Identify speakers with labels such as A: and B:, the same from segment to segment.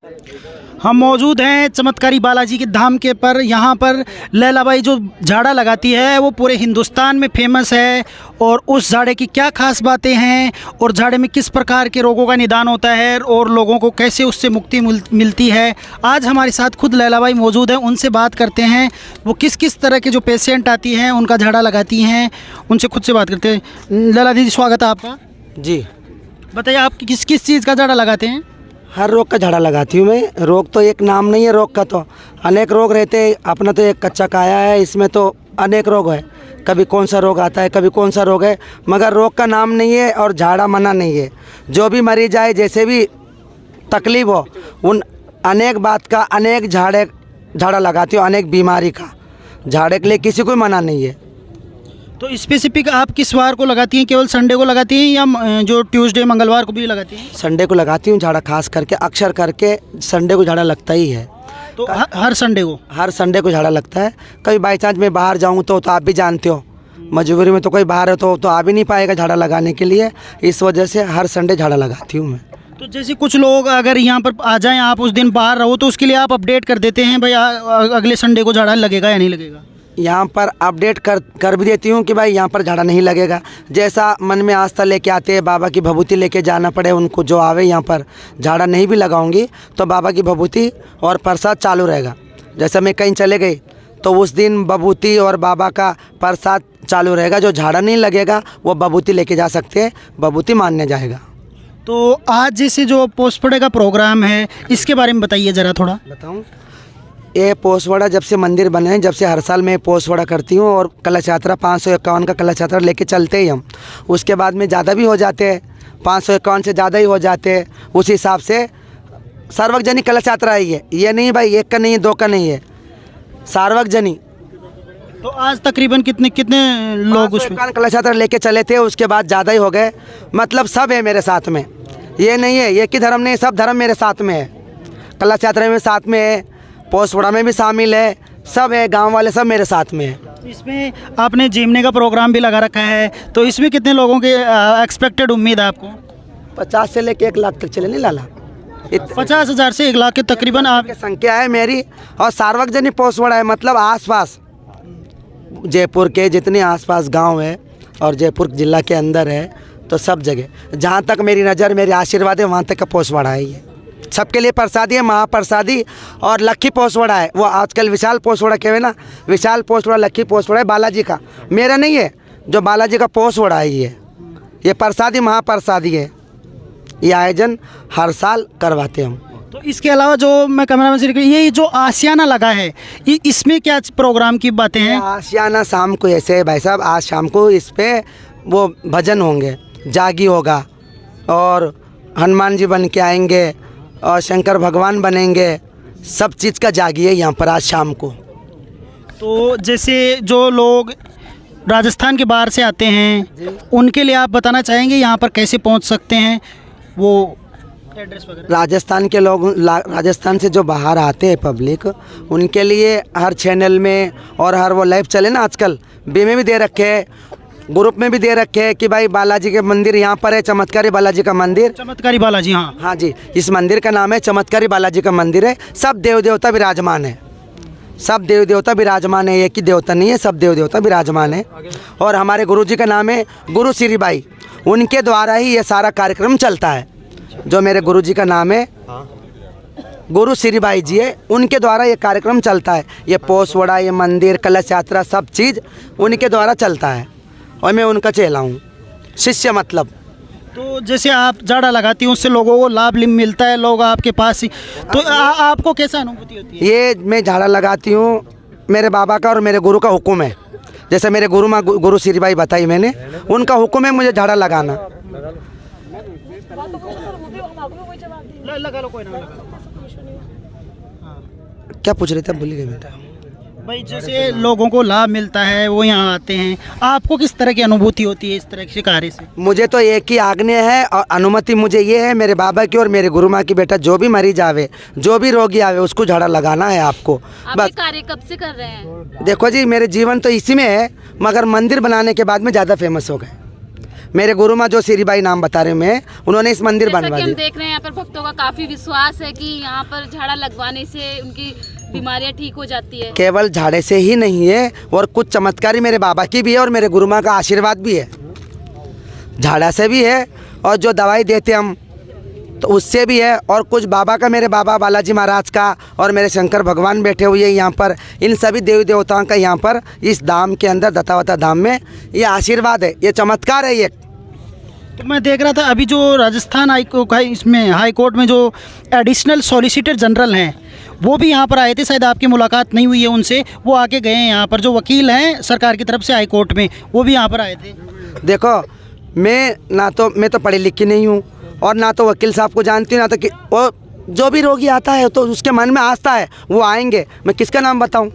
A: हम मौजूद हैं चमत्कारी बालाजी के धाम के पर। यहाँ पर लैलाबाई जो झाड़ा लगाती है वो पूरे हिंदुस्तान में फेमस है। और उस झाड़े की क्या खास बातें हैं और झाड़े में किस प्रकार के रोगों का निदान होता है और लोगों को कैसे उससे मुक्ति मिलती है, आज हमारे साथ खुद लैलाबाई मौजूद हैं। उनसे बात करते हैं, वो किस किस तरह के जो पेशेंट आती हैं उनका झाड़ा लगाती हैं, उनसे खुद से बात करते हैं। लैला दीदी, स्वागत है आपका
B: जी।
A: बताइए, आप किस किस चीज़ का झाड़ा लगाते हैं?
B: हर रोग का झाड़ा लगाती हूँ मैं। रोग तो एक नाम नहीं है रोग का, तो अनेक रोग रहते हैं। अपना तो एक कच्चा काया है, इसमें तो अनेक रोग है। कभी कौन सा रोग आता है, कभी कौन सा रोग है, मगर रोग का नाम नहीं है और झाड़ा मना नहीं है। जो भी मरीज आए, जैसे भी तकलीफ हो, उन अनेक बात का अनेक झाड़ा लगाती हूँ। अनेक बीमारी का झाड़े के लिए किसी को मना नहीं है।
A: तो स्पेसिफिक आप किस वार को लगाती हैं? केवल संडे को लगाती हैं या जो ट्यूसडे मंगलवार को भी लगाती हैं?
B: संडे को लगाती हूँ झाड़ा, खास करके अक्सर करके संडे को झाड़ा लगता ही है।
A: तो हर संडे को?
B: हर संडे को झाड़ा लगता है। कभी बाई चांस मैं बाहर जाऊँ तो आप भी जानते हो, मजबूरी में तो कोई बाहर है तो आ भी नहीं पाएगा झाड़ा लगाने के लिए। इस वजह से हर संडे झाड़ा लगाती हूँ मैं।
A: तो जैसे कुछ लोग अगर यहाँ पर आ जाएं, आप उस दिन बाहर रहो, तो उसके लिए आप अपडेट कर देते हैं भाई अगले संडे को झाड़ा लगेगा या नहीं लगेगा?
B: यहाँ पर अपडेट कर भी देती हूँ कि भाई यहाँ पर झाड़ा नहीं लगेगा। जैसा मन में आस्था लेके आते हैं, बाबा की भभूति लेके जाना पड़े उनको, जो आवे यहाँ पर झाड़ा नहीं भी लगाऊंगी तो बाबा की भभूति और प्रसाद चालू रहेगा। जैसे मैं कहीं चले गई तो उस दिन भभूति और बाबा का प्रसाद चालू रहेगा। जो झाड़ा नहीं लगेगा वो भभूति लेके जा सकते हैं, भभूति मानने जाएगा।
A: तो आज जैसे जो पोस्टपड़े का प्रोग्राम है, इसके बारे में बताइए ज़रा थोड़ा।
B: बताऊँ? ये पोसवाड़ा जब से मंदिर बने हैं, जब से हर साल मैं पोसवाड़ा करती हूँ और कलश यात्रा 551 का कलश यात्रा लेके चलते ही हम। उसके बाद में ज़्यादा भी हो जाते हैं, 551 से ज़्यादा ही हो जाते हैं। उस हिसाब से सार्वजनिक कलश यात्रा ही है, ये नहीं भाई एक का नहीं है, दो का नहीं है, सार्वजनिक।
A: तो आज तकरीबन कितने लोग उसमें
B: कलश यात्रा लेके चले थे, उसके बाद ज़्यादा ही हो गए। मतलब सब है मेरे साथ में, ये नहीं है एक ही धर्म नहीं, सब धर्म मेरे साथ में है। कलश यात्रा में साथ में है, पोसवाड़ा में भी शामिल है, सब है, गांव वाले सब मेरे साथ में है।
A: इसमें आपने जिमने का प्रोग्राम भी लगा रखा है, तो इसमें कितने लोगों के एक्सपेक्टेड उम्मीद है आपको?
B: 50 से लेके 1 लाख तक चले नहीं लाला।
A: 50,000 से 1 लाख के तकरीबन आप
B: संख्या है मेरी। और सार्वजनिक पोसवाड़ा है, मतलब आसपास जयपुर के जितने आसपास गांव है और जयपुर जिला के अंदर है, तो सब जगह जहां तक मेरी नज़र, मेरी आशीर्वाद है, वहां तक का पोसवाड़ा है। ये सबके लिए प्रसादी है, महाप्रसादी। और लक्की पोसवाड़ा है, वो आजकल विशाल पोसवाड़ा कहवे ना, विशाल पोसवाड़ा, लक्की पोसवाड़ा है बालाजी का, मेरा नहीं है। जो बालाजी का पोसवाड़ा है ये प्रसादी, महाप्रसादी है। ये आयोजन हर साल करवाते हम।
A: तो इसके अलावा जो मैं कैमरा में से ये जो आशियाना लगा है, ये इसमें क्या प्रोग्राम की बातें हैं?
B: आशियाना शाम को ऐसे है भाई साहब, आज शाम को इस पे वो भजन होंगे, जागी होगा और हनुमान जी बन के आएंगे और शंकर भगवान बनेंगे। सब चीज़ का जागी है यहाँ पर आज शाम को।
A: तो जैसे जो लोग राजस्थान के बाहर से आते हैं, उनके लिए आप बताना चाहेंगे यहाँ पर कैसे पहुँच सकते हैं, वो एड्रेस वगैरह?
B: राजस्थान के लोग, राजस्थान से जो बाहर आते हैं पब्लिक, उनके लिए हर चैनल में और हर वो लाइव चले ना आजकल, बी में भी दे रखे हैं, ग्रुप में भी दे रखे हैं कि भाई बालाजी के मंदिर यहाँ पर है, चमत्कारी बालाजी का मंदिर।
A: चमत्कारी बालाजी, हाँ
B: हाँ जी, इस मंदिर का नाम है चमत्कारी बालाजी का मंदिर है। सब देव देवता विराजमान है, सब देव देवता विराजमान है, एक ही देवता नहीं है, सब देव देवता विराजमान है। और हमारे गुरु जी का नाम है गुरु श्रीबाई, उनके द्वारा ही ये सारा कार्यक्रम चलता है। जो मेरे गुरु जी का नाम है गुरु श्रीबाई जी है, उनके द्वारा ये कार्यक्रम चलता है। ये पोसवाड़ा, ये मंदिर, कलश यात्रा, सब चीज़ उनके द्वारा चलता है और मैं उनका चेला हूँ, शिष्य मतलब।
A: तो जैसे आप झाड़ा लगाती हैं, उससे लोगों को लाभ मिलता है, लोग आपके पास ही, तो आपको कैसा अनुभूति होती है?
B: ये मैं झाड़ा लगाती हूँ, मेरे बाबा का और मेरे गुरु का हुक्म है। जैसे मेरे गुरु श्रीबाई बताई मैंने, उनका हुक्म है मुझे झाड़ा लगाना।
A: लगा लो, कोई ना लगा।
B: क्या पूछ रहे थे, भूल गए बेटा।
A: भाई जैसे लोगों को लाभ मिलता है, वो यहाँ आते हैं, आपको किस तरह की अनुभूति होती है इस तरह के कार्य से?
B: मुझे तो एक ही आज्ञा है और अनुमति मुझे ये है मेरे बाबा की और मेरे गुरु माँ की, बेटा जो भी मरीज आवे, जो भी रोगी आवे, उसको झाड़ा लगाना है आपको।
C: बस कार्य कब से कर रहे हैं?
B: देखो जी, मेरे जीवन तो इसी में है, मगर मंदिर बनाने के बाद में ज़्यादा फेमस हो गए। मेरे गुरु माँ जो श्रीबाई नाम बता रहे मैं, उन्होंने इस मंदिर
C: जैसा
B: बनवा
C: कि हम
B: दी।
C: देख रहे हैं यहाँ पर भक्तों का काफी विश्वास है कि यहाँ पर झाड़ा लगवाने से उनकी बीमारियाँ ठीक हो जाती है।
B: केवल झाड़े से ही नहीं है, और कुछ चमत्कारी मेरे बाबा की भी है और मेरे गुरु माँ का आशीर्वाद भी है। झाड़ा से भी है, और जो दवाई देते हम तो उससे भी है, और कुछ बाबा का, मेरे बाबा बालाजी महाराज का और मेरे शंकर भगवान बैठे हुए हैं यहाँ पर, इन सभी देवी देवताओं का यहाँ पर इस धाम के अंदर, दत्तावता धाम में, ये आशीर्वाद है, ये चमत्कार है। ये
A: तो मैं देख रहा था अभी जो राजस्थान इसमें हाई कोर्ट में जो एडिशनल सॉलिसिटर जनरल हैं वो भी यहाँ पर आए थे, शायद आपकी मुलाकात नहीं हुई है उनसे, वो आके गए हैं यहाँ पर, जो वकील हैं सरकार की तरफ से हाई कोर्ट में, वो भी यहाँ पर आए थे।
B: देखो, मैं तो पढ़ी लिखी नहीं हूँ, और ना तो वकील साहब को जानती हूँ, ना तो कि वो जो भी रोगी आता है तो उसके मन में आस्था है, वो आएंगे। मैं किसका नाम बताऊँ?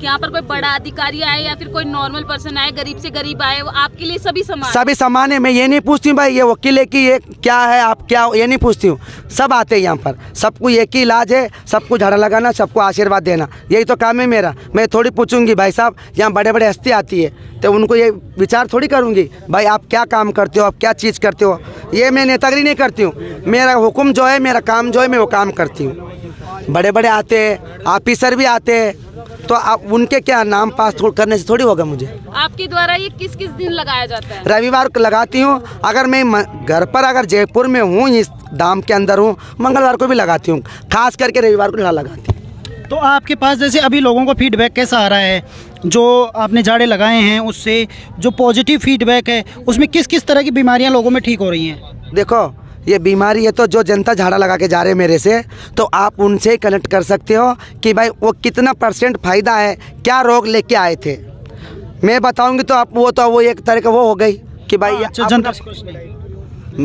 C: यहाँ पर कोई बड़ा अधिकारी आए या फिर कोई नॉर्मल पर्सन आए, गरीब से गरीब आए, वो आपके लिए सभी समान।
B: सभी समान है। मैं ये नहीं पूछती हूँ भाई ये वकील है कि ये क्या है, आप क्या, ये नहीं पूछती हूँ। सब आते हैं यहाँ पर, सबको एक ही इलाज है, सबको झाड़ा लगाना, सबको आशीर्वाद देना, यही तो काम है मेरा। मैं थोड़ी पूछूंगी भाई साहब यहाँ बड़े बड़े हस्ती आती है तो उनको ये विचार थोड़ी करूँगी भाई आप क्या काम करते हो, आप क्या चीज़ करते हो। ये मैं नेतागिरी नहीं करती हूँ, मेरा हुक्म जो है, मेरा काम जो है, मैं वो काम करती हूँ। बड़े बड़े आते हैं, ऑफिसर भी आते हैं, तो आप उनके क्या नाम पास करने से थोड़ी होगा मुझे।
C: आपके द्वारा ये किस किस दिन लगाया जाता है?
B: रविवार को लगाती हूँ, अगर मैं घर पर, अगर जयपुर में हूँ, इस धाम के अंदर हूँ, मंगलवार को भी लगाती हूँ, खास करके रविवार को नहीं लगाती।
A: तो आपके पास जैसे अभी लोगों को फीडबैक कैसा आ रहा है, जो आपने झाड़े लगाए हैं उससे जो पॉजिटिव फीडबैक है, उसमें किस किस तरह की बीमारियां लोगों में ठीक हो रही हैं?
B: देखो, ये बीमारी है तो जो जनता झाड़ा लगा के जा रहे हैं मेरे से, तो आप उनसे कनेक्ट कर सकते हो कि भाई वो कितना % फ़ायदा है, क्या रोग लेके आए थे। मैं बताऊंगी तो आप वो एक तरह का वो हो गई कि भाई
A: जनता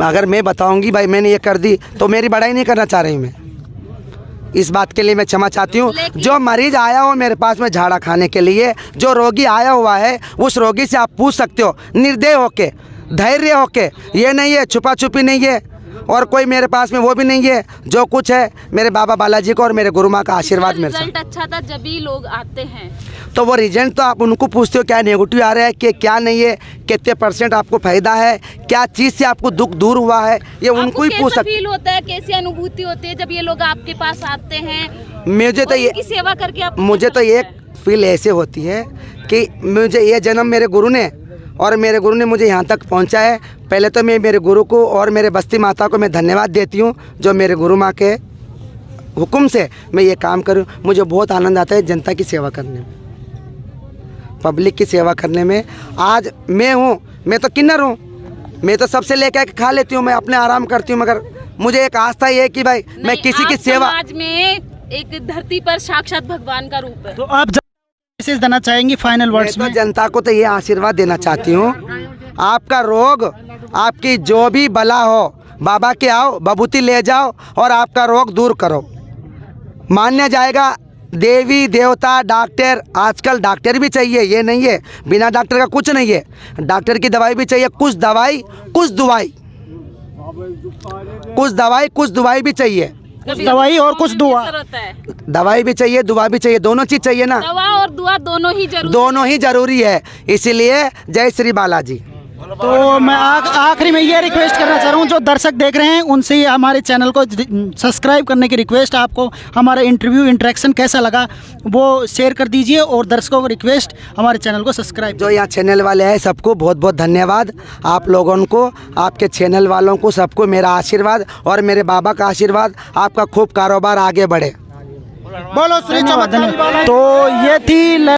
B: अगर मैं बताऊंगी भाई मैंने ये कर दी तो मेरी बड़ाई नहीं करना चाह रही मैं। इस बात के लिए मैं क्षमा चाहती हूँ। जो मरीज आया हो मेरे पास में झाड़ा खाने के लिए, जो रोगी आया हुआ है, उस रोगी से आप पूछ सकते हो निर्दय होके, धैर्य होके। ये नहीं है छुपा छुपी नहीं है, और कोई मेरे पास में वो भी नहीं है। जो कुछ है मेरे बाबा बालाजी को और मेरे गुरु माँ का आशीर्वाद मेरे साथ।
C: रिजल्ट अच्छा था जब भी लोग आते हैं,
B: तो वो रिजल्ट तो आप उनको पूछते हो क्या नेगेटिव आ रहा है कि क्या नहीं है, कितने % आपको फायदा है, क्या चीज़ से आपको दुख दूर हुआ है, ये उनको ही पूछ सकते।
C: फील होता है, कैसी अनुभूति होती है जब ये लोग आपके पास आते हैं?
B: मुझे तो ये
C: सेवा करके आप,
B: मुझे तो ये फील ऐसे होती है कि मुझे ये जन्म मेरे गुरु ने और मेरे गुरु ने मुझे यहाँ तक पहुँचा है। पहले तो मैं मेरे गुरु को और मेरे बस्ती माता को मैं धन्यवाद देती हूँ, जो मेरे गुरु माँ के हुक्म से मैं ये काम करूँ। मुझे बहुत आनंद आता है जनता की सेवा करने में, पब्लिक की सेवा करने में। आज मैं हूँ, मैं तो किन्नर हूँ, मैं तो सबसे लेकर के खा लेती हूँ, मैं अपने आराम करती हूँ, मगर मुझे एक आस्था ये है कि भाई मैं किसी की सेवा।
C: समाज में एक धरती पर साक्षात भगवान का रूप है।
A: तो आप मैसेज देना चाहेंगी फाइनल वर्ड्स
B: मैं
A: में?
B: तो जनता को तो ये आशीर्वाद देना चाहती हूँ, आपका रोग, आपकी जो भी बला हो, बाबा के आओ, बबूती ले जाओ और आपका रोग दूर करो। मान्य जाएगा देवी देवता डॉक्टर, आजकल डॉक्टर भी चाहिए, ये नहीं है बिना डॉक्टर का कुछ नहीं है। डॉक्टर की दवाई भी चाहिए, कुछ दवाई कुछ दुआई भी चाहिए।
A: कुछ दवाई और कुछ दुआ।
B: दवाई भी चाहिए, दुआ भी चाहिए, दोनों चीज़ चाहिए ना।
C: दवा और दुआ दोनों ही
B: जरूरी है। इसीलिए जय श्री बालाजी।
A: तो मैं आखिरी में ये रिक्वेस्ट करना चाह रहा हूँ, जो दर्शक देख रहे हैं उनसे ये हमारे चैनल को सब्सक्राइब करने की रिक्वेस्ट। आपको हमारा इंटरेक्शन कैसा लगा वो शेयर कर दीजिए, और दर्शकों को रिक्वेस्ट हमारे चैनल को सब्सक्राइब।
B: जो यहाँ चैनल वाले हैं सबको बहुत बहुत धन्यवाद। आप लोगों को, आपके चैनल वालों को, सबको मेरा आशीर्वाद और मेरे बाबा का आशीर्वाद। आपका खूब कारोबार आगे बढ़े।
A: बोलो श्री चमत्कारी। तो ये थी